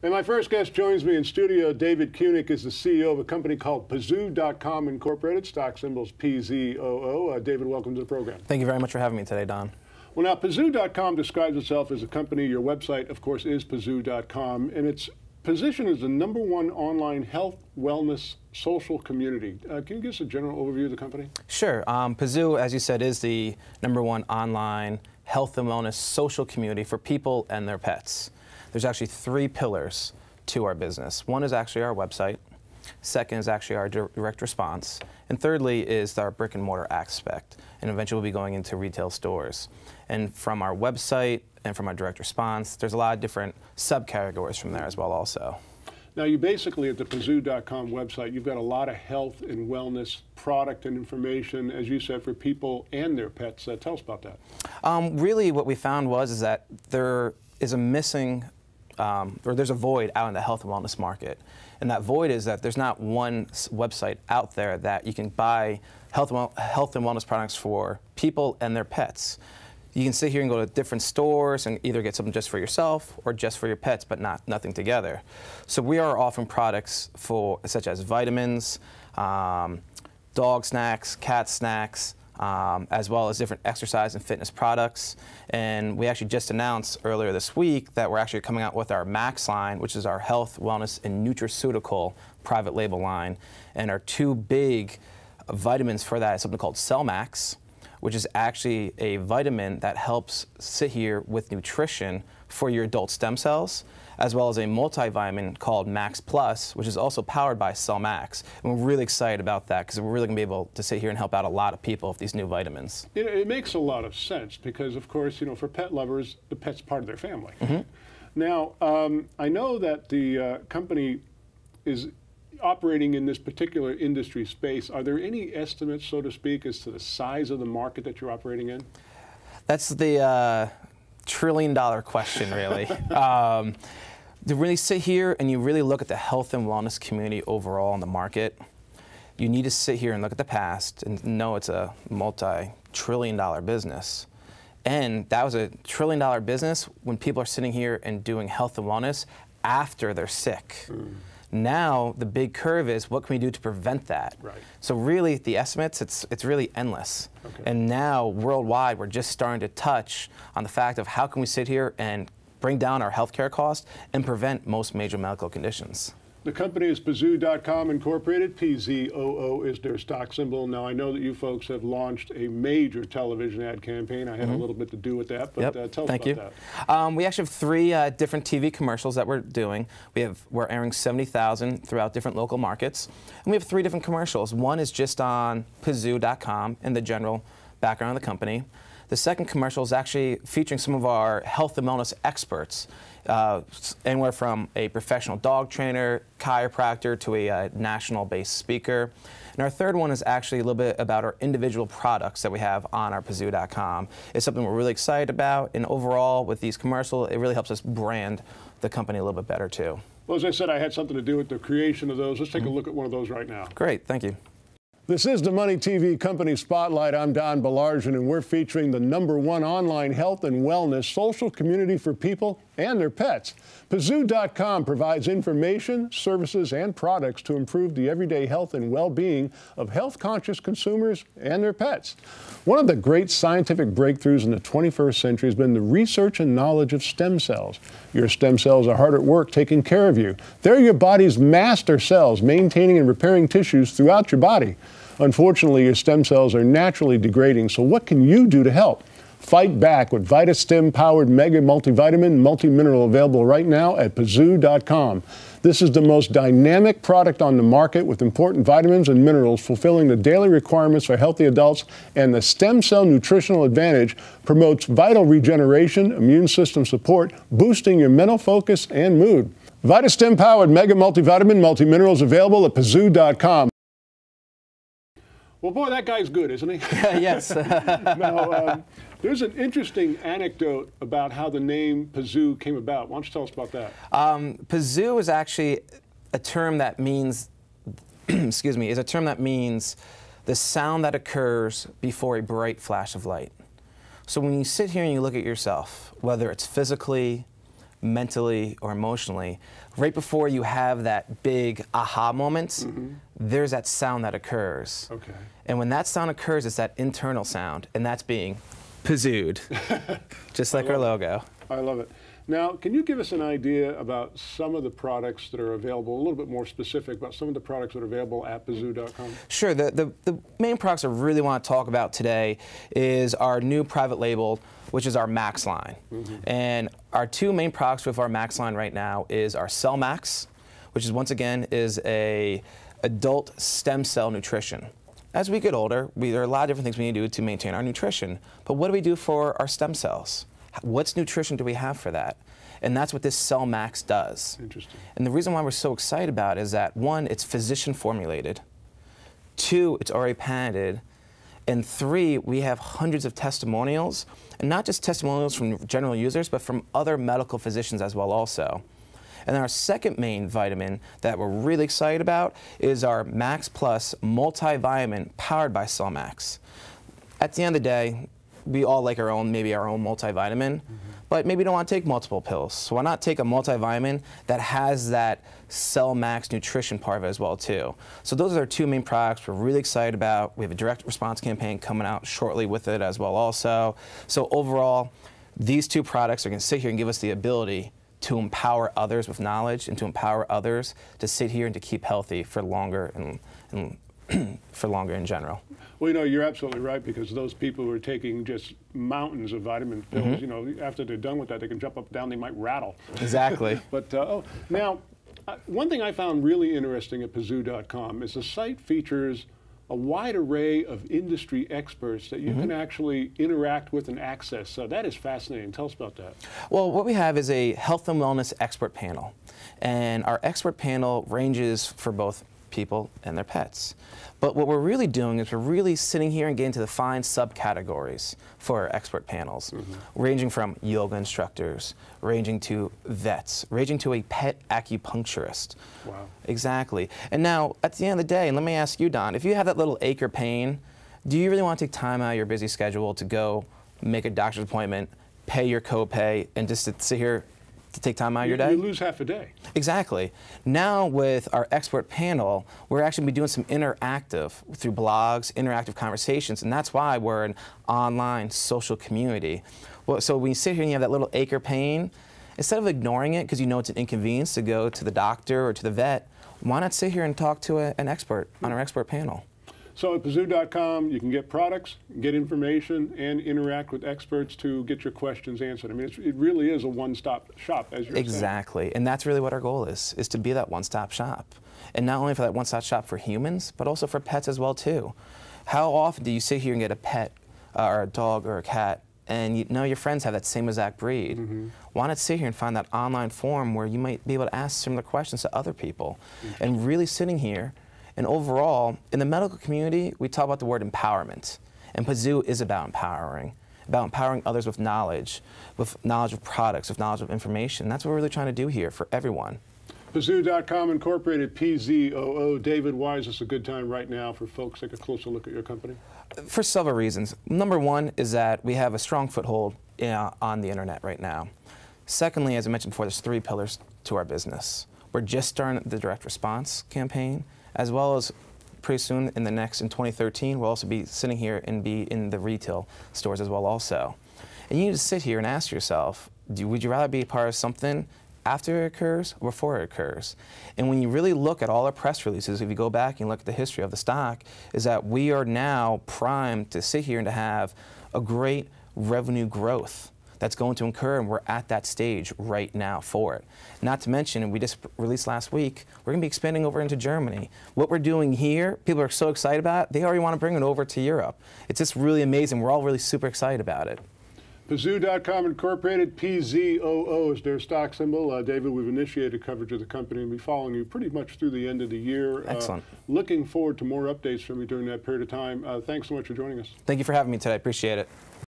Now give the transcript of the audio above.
And my first guest joins me in studio. David Kunick is the CEO of a company called Pazoo.com Incorporated, stock symbols PZOO. David, welcome to the program. Thank you very much for having me today, Don. Well, now, Pazoo.com describes itself as a company. Your website, of course, is Pazoo.com, and its position is the #1 online health, wellness, social community. Can you give us a general overview of the company? Sure. Pazoo, as you said, is the #1 online health and wellness social community for people and their pets. There's actually 3 pillars to our business. One is actually our website. Second is actually our direct response. And thirdly is our brick and mortar aspect. And eventually we'll be going into retail stores. And from our website and from our direct response, there's a lot of different subcategories from there as well also. Now, you basically, at the Pazoo.com website, you've got a lot of health and wellness product and information, as you said, for people and their pets. Tell us about that. Really what we found is that there is a missing, or there's a void out in the health and wellness market. And that void is that there's not one website out there that you can buy health and wellness products for people and their pets. You can sit here and go to different stores and either get something just for yourself or just for your pets, but nothing together. So we are offering products such as vitamins, dog snacks, cat snacks, as well as different exercise and fitness products. And we actually just announced earlier this week that we're actually coming out with our Max line, which is our health, wellness, and nutraceutical private label line. And our 2 big vitamins for that is something called Cell Max, which is actually a vitamin that helps sit here with nutrition for your adult stem cells, as well as a multivitamin called Max Plus, which is also powered by Cell Max. And we're really excited about that because we're really going to be able to sit here and help out a lot of people with these new vitamins. It makes a lot of sense because, of course, for pet lovers, the pet's part of their family. Mm-hmm. Now, I know that the company is operating in this particular industry space. Are there any estimates, so to speak, as to the size of the market that you're operating in? That's the trillion-dollar question, really. To really sit here and you really look at the health and wellness community overall in the market, you need to sit here and look at the past and know it's a multi-trillion-dollar business. And that was a trillion-dollar business when people are sitting here and doing health and wellness after they're sick. Mm. Now the big curve is what can we do to prevent that? Right. So really the estimates, it's really endless. Okay. And now worldwide we're just starting to touch on the fact of how can we sit here and bring down our healthcare costs and prevent most major medical conditions. The company is Pazoo.com Incorporated. PZOO is their stock symbol. Now, I know that you folks have launched a major television ad campaign. I had a little bit to do with that, but tell us about that. We actually have 3 different TV commercials that we're doing. We're airing 70,000 throughout different local markets. And we have 3 different commercials. One is just on Pazoo.com and the general background of the company. The second commercial is actually featuring some of our health and wellness experts, anywhere from a professional dog trainer, chiropractor, to a national-based speaker. And our third one is actually a little bit about our individual products that we have on our Pazoo.com. It's something we're really excited about, and overall, with these commercials, it really helps us brand the company a little bit better, too. Well, as I said, I had something to do with the creation of those. Let's take a look at one of those right now. Great, thank you. This is the MoneyTV Company Spotlight. I'm Donald Baillargeon, and we're featuring the #1 online health and wellness social community for people and their pets. Pazoo.com provides information, services, and products to improve the everyday health and well-being of health-conscious consumers and their pets. One of the great scientific breakthroughs in the 21st century has been the research and knowledge of stem cells. Your stem cells are hard at work taking care of you. They're your body's master cells, maintaining and repairing tissues throughout your body. Unfortunately, your stem cells are naturally degrading, so what can you do to help? Fight back with VitaStem-powered Mega Multivitamin Multi-Mineral, available right now at Pazoo.com. This is the most dynamic product on the market with important vitamins and minerals fulfilling the daily requirements for healthy adults, and the Stem Cell Nutritional Advantage promotes vital regeneration, immune system support, boosting your mental focus and mood. VitaStem-powered Mega Multivitamin Multi-Minerals available at Pazoo.com. Well, boy, that guy's good, isn't he? Yes. Now, there's an interesting anecdote about how the name Pazoo came about. Why don't you tell us about that? Pazoo is actually a term that means, excuse me, is a term that means the sound that occurs before a bright flash of light. So when you sit here and you look at yourself, whether it's physically, mentally or emotionally, right before you have that big aha moment, there's that sound that occurs. Okay. And when that sound occurs, it's that internal sound, and that's being pazooed, just like our logo. I love it. Now, can you give us an idea about some of the products that are available, a little bit more specific about some of the products that are available at Pazoo.com? Sure. The main products I really want to talk about today is our new private label, which is our Max line. And our two main products with our Max line right now is our Cell Max, which is once again is a adult stem cell nutrition. As we get older, there are a lot of different things we need to do to maintain our nutrition. But what do we do for our stem cells? What nutrition do we have for that? And that's what this Cell Max does. Interesting. And the reason why we're so excited about it is that, one, it's physician formulated. Two, it's already patented. And three, we have hundreds of testimonials, and not just testimonials from general users, but from other medical physicians as well also. And then our second main vitamin that we're really excited about is our Max Plus multivitamin powered by Cell Max. At the end of the day, we all like our own, maybe our own multivitamin, but maybe don't want to take multiple pills. So why not take a multivitamin that has that Cell Max nutrition part of it as well too. So those are our two main products we're really excited about. We have a direct response campaign coming out shortly with it as well also. So overall, these two products are going to sit here and give us the ability to empower others with knowledge and to empower others to sit here and to keep healthy for longer and for longer in general. Well, you know, you're absolutely right, because those people who are taking just mountains of vitamin pills, you know, after they're done with that, they can jump up and down, they might rattle. Exactly. But, now, one thing I found really interesting at Pazoo.com is the site features a wide array of industry experts that you can actually interact with and access. So that is fascinating. Tell us about that. Well, what we have is a health and wellness expert panel. And our expert panel ranges for both people and their pets. But what we're really doing is we're really sitting here and getting to define subcategories for our expert panels, ranging from yoga instructors, ranging to vets, ranging to a pet acupuncturist. Wow. Exactly. And now, at the end of the day, and let me ask you, Don, if you have that little ache or pain, do you really want to take time out of your busy schedule to go make a doctor's appointment, pay your copay, and just to sit here to take time out of your day? You lose half a day. Exactly. Now with our expert panel, we're actually be doing some interactive through blogs, interactive conversations, and that's why we're an online social community. Well, so when you sit here and you have that little ache or pain, instead of ignoring it because you know it's an inconvenience to go to the doctor or to the vet, why not sit here and talk to an expert on our expert panel? So at Pazoo.com, you can get products, get information, and interact with experts to get your questions answered. I mean, it really is a one-stop shop, as you're saying. Exactly, and that's really what our goal is to be that one-stop shop. And not only for that one-stop shop for humans, but also for pets as well, too. How often do you sit here and get a pet, or a dog or a cat, and you know your friends have that same exact breed? Why not sit here and find that online forum where you might be able to ask similar questions to other people? And really sitting here. And overall, in the medical community, we talk about the word empowerment. And Pazoo is about empowering others with knowledge of products, with knowledge of information. And that's what we're really trying to do here for everyone. Pazoo.com Incorporated, PZOO. David, why is this a good time right now for folks to take a closer look at your company? For several reasons. Number one is that we have a strong foothold on the internet right now. Secondly, as I mentioned before, there's three pillars to our business. We're just starting the direct response campaign, as well as pretty soon in 2013, we'll also be sitting here and be in the retail stores as well also. And you need to sit here and ask yourself, would you rather be a part of something after it occurs or before it occurs? And when you really look at all our press releases, if you go back and look at the history of the stock, is that we are now primed to sit here and to have a great revenue growth that's going to occur, and we're at that stage right now for it. Not to mention, and we just released last week, we're going to be expanding over into Germany. What we're doing here, people are so excited about, they already want to bring it over to Europe. It's just really amazing. We're all really super excited about it. Pazoo.com Incorporated, PZOO is their stock symbol. David, we've initiated coverage of the company and we'll be following you pretty much through the end of the year. Excellent. Looking forward to more updates from you during that period of time. Thanks so much for joining us. Thank you for having me today. I appreciate it.